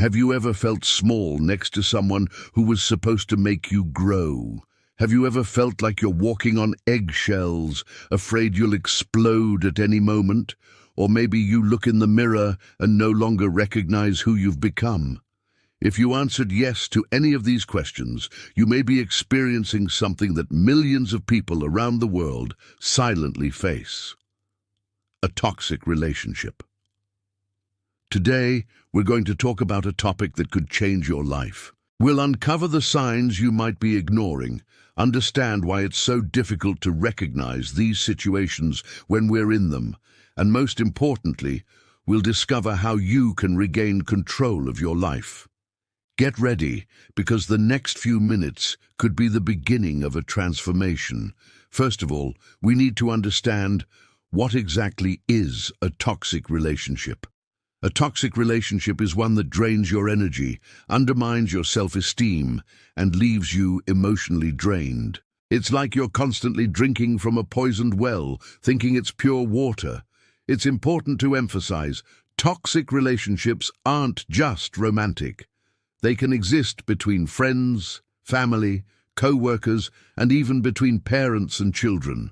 Have you ever felt small next to someone who was supposed to make you grow? Have you ever felt like you're walking on eggshells, afraid you'll explode at any moment? Or maybe you look in the mirror and no longer recognize who you've become. If you answered yes to any of these questions, you may be experiencing something that millions of people around the world silently face: a toxic relationship. Today, we're going to talk about a topic that could change your life. We'll uncover the signs you might be ignoring, understand why it's so difficult to recognize these situations when we're in them, and most importantly, we'll discover how you can regain control of your life. Get ready, because the next few minutes could be the beginning of a transformation. First of all, we need to understand what exactly is a toxic relationship. A toxic relationship is one that drains your energy, undermines your self-esteem, and leaves you emotionally drained. It's like you're constantly drinking from a poisoned well, thinking it's pure water. It's important to emphasize, toxic relationships aren't just romantic. They can exist between friends, family, co-workers, and even between parents and children.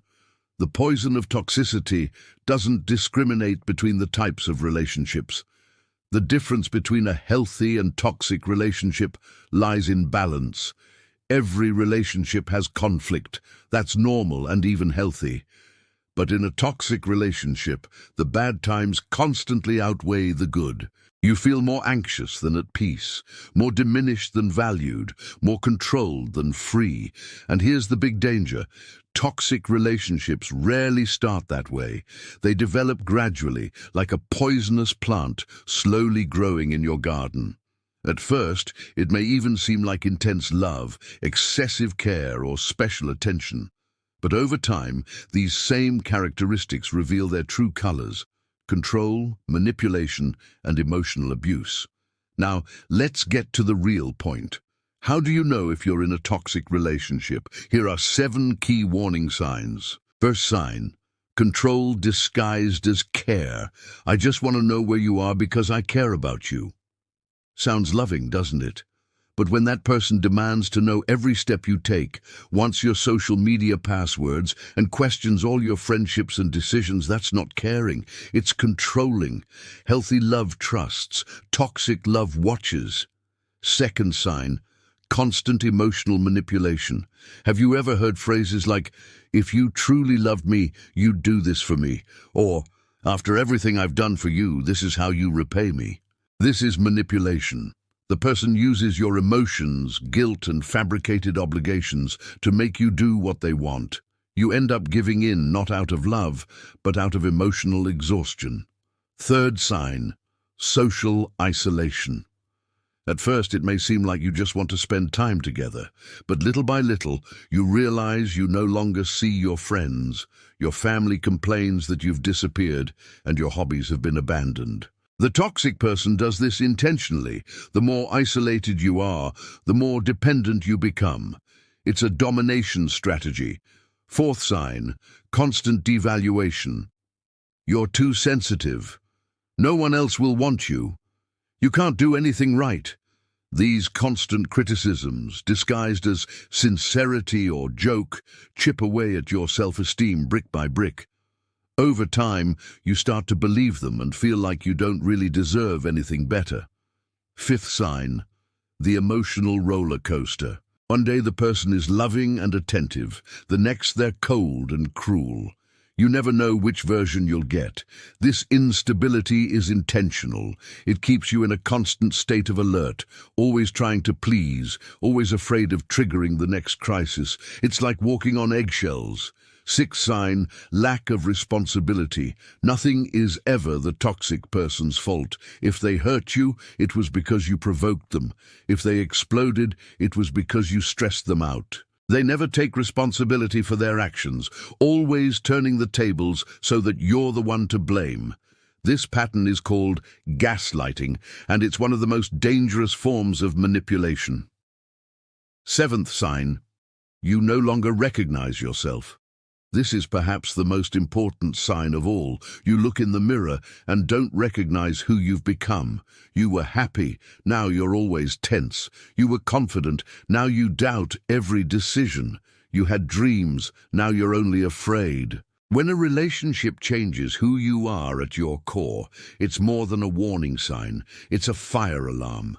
The poison of toxicity doesn't discriminate between the types of relationships. The difference between a healthy and toxic relationship lies in balance. Every relationship has conflict. That's normal and even healthy. But in a toxic relationship, the bad times constantly outweigh the good. You feel more anxious than at peace, more diminished than valued, more controlled than free. And here's the big danger. Toxic relationships rarely start that way. They develop gradually, like a poisonous plant slowly growing in your garden. At first, it may even seem like intense love, excessive care, or special attention. But over time, these same characteristics reveal their true colors: control, manipulation, and emotional abuse. Now, let's get to the real point. How do you know if you're in a toxic relationship? Here are 7 key warning signs. First sign: control disguised as care. I just want to know where you are because I care about you. Sounds loving, doesn't it? But when that person demands to know every step you take, wants your social media passwords, and questions all your friendships and decisions, that's not caring. It's controlling. Healthy love trusts. Toxic love watches. Second sign: constant emotional manipulation. Have you ever heard phrases like, "If you truly loved me, you'd do this for me," or "After everything I've done for you, this is how you repay me"? This is manipulation. The person uses your emotions, guilt, and fabricated obligations to make you do what they want. You end up giving in, not out of love, but out of emotional exhaustion. Third sign: social isolation. At first, it may seem like you just want to spend time together, but little by little, you realize you no longer see your friends. Your family complains that you've disappeared, and your hobbies have been abandoned. The toxic person does this intentionally. The more isolated you are, the more dependent you become. It's a domination strategy. Fourth sign: constant devaluation. You're too sensitive. No one else will want you. You can't do anything right. These constant criticisms, disguised as sincerity or joke, chip away at your self-esteem brick by brick. Over time, you start to believe them and feel like you don't really deserve anything better. Fifth sign: the emotional roller coaster. One day the person is loving and attentive, the next they're cold and cruel. You never know which version you'll get. This instability is intentional. It keeps you in a constant state of alert, always trying to please, always afraid of triggering the next crisis. It's like walking on eggshells. Sixth sign: lack of responsibility. Nothing is ever the toxic person's fault. If they hurt you, it was because you provoked them. If they exploded, it was because you stressed them out. They never take responsibility for their actions, always turning the tables so that you're the one to blame. This pattern is called gaslighting, and it's one of the most dangerous forms of manipulation. Seventh sign: you no longer recognize yourself. This is perhaps the most important sign of all. You look in the mirror and don't recognize who you've become. You were happy, now you're always tense. You were confident, now you doubt every decision. You had dreams, now you're only afraid. When a relationship changes who you are at your core, it's more than a warning sign, it's a fire alarm.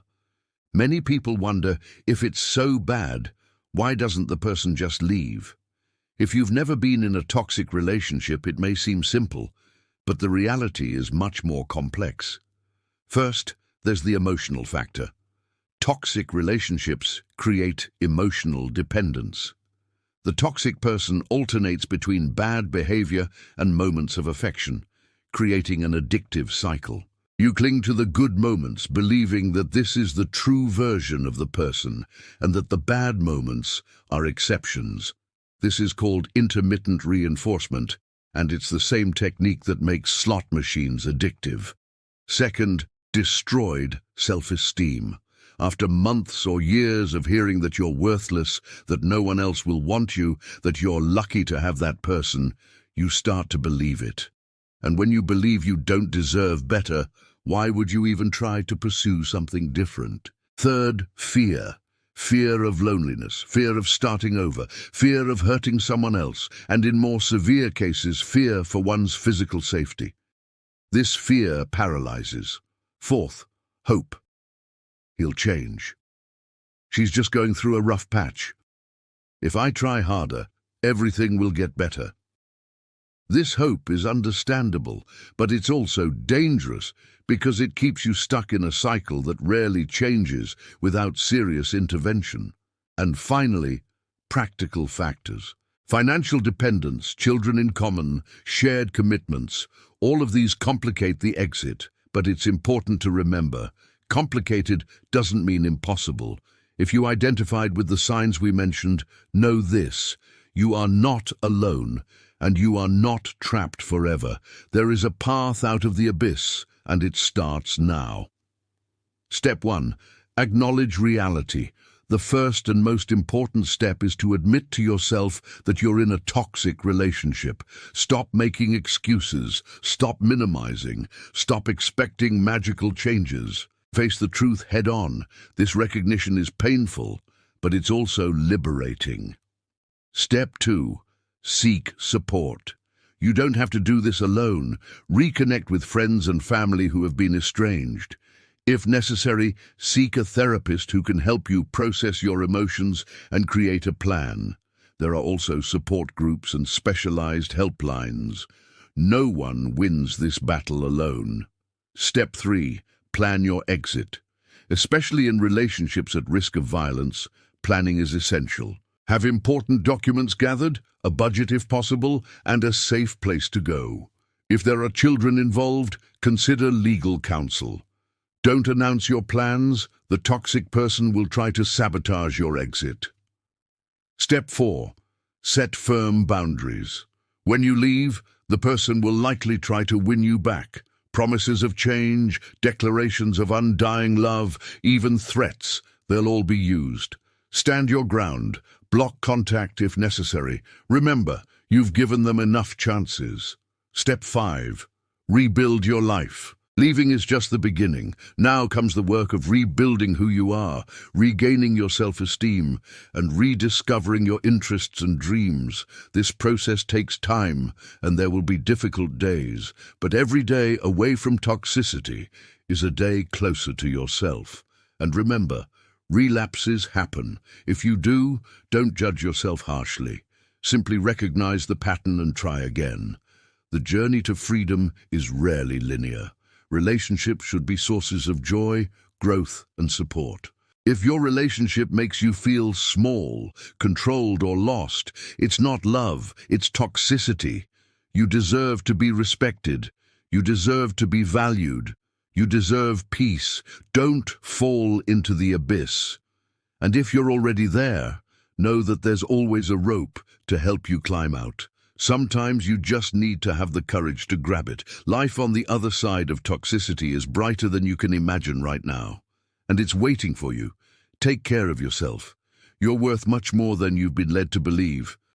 Many people wonder, if it's so bad, why doesn't the person just leave? If you've never been in a toxic relationship, it may seem simple, but the reality is much more complex. First, there's the emotional factor. Toxic relationships create emotional dependence. The toxic person alternates between bad behavior and moments of affection, creating an addictive cycle. You cling to the good moments, believing that this is the true version of the person and that the bad moments are exceptions. This is called intermittent reinforcement, and it's the same technique that makes slot machines addictive. Second, destroyed self-esteem. After months or years of hearing that you're worthless, that no one else will want you, that you're lucky to have that person, you start to believe it. And when you believe you don't deserve better, why would you even try to pursue something different? Third, fear. Fear of loneliness, fear of starting over, fear of hurting someone else, and in more severe cases, fear for one's physical safety. This fear paralyzes. Fourth, hope. He'll change. She's just going through a rough patch. If I try harder, everything will get better. This hope is understandable, but it's also dangerous because it keeps you stuck in a cycle that rarely changes without serious intervention. And finally, practical factors. Financial dependence, children in common, shared commitments, all of these complicate the exit, but it's important to remember, complicated doesn't mean impossible. If you identified with the signs we mentioned, know this: you are not alone, and you are not trapped forever. There is a path out of the abyss, and it starts now. Step 1. Acknowledge reality. The first and most important step is to admit to yourself that you're in a toxic relationship. Stop making excuses. Stop minimizing. Stop expecting magical changes. Face the truth head on. This recognition is painful, but it's also liberating. Step 2. Seek support. You don't have to do this alone. Reconnect with friends and family who have been estranged. If necessary, seek a therapist who can help you process your emotions and create a plan. There are also support groups and specialized helplines. No one wins this battle alone. Step 3. Plan your exit. Especially in relationships at risk of violence, planning is essential. Have important documents gathered, a budget if possible, and a safe place to go. If there are children involved, consider legal counsel. Don't announce your plans. The toxic person will try to sabotage your exit. Step 4. Set firm boundaries. When you leave, the person will likely try to win you back. Promises of change, declarations of undying love, even threats, they'll all be used. Stand your ground. Block contact if necessary. Remember, you've given them enough chances. Step 5. Rebuild your life. Leaving is just the beginning. Now comes the work of rebuilding who you are, regaining your self-esteem, and rediscovering your interests and dreams. This process takes time, and there will be difficult days, but every day away from toxicity is a day closer to yourself. And remember, relapses happen. If you do, don't judge yourself harshly. Simply recognize the pattern and try again. The journey to freedom is rarely linear. Relationships should be sources of joy, growth, and support. If your relationship makes you feel small, controlled, or lost, it's not love, it's toxicity. You deserve to be respected. You deserve to be valued. You deserve peace. Don't fall into the abyss. And if you're already there, know that there's always a rope to help you climb out. Sometimes you just need to have the courage to grab it. Life on the other side of toxicity is brighter than you can imagine right now. And it's waiting for you. Take care of yourself. You're worth much more than you've been led to believe.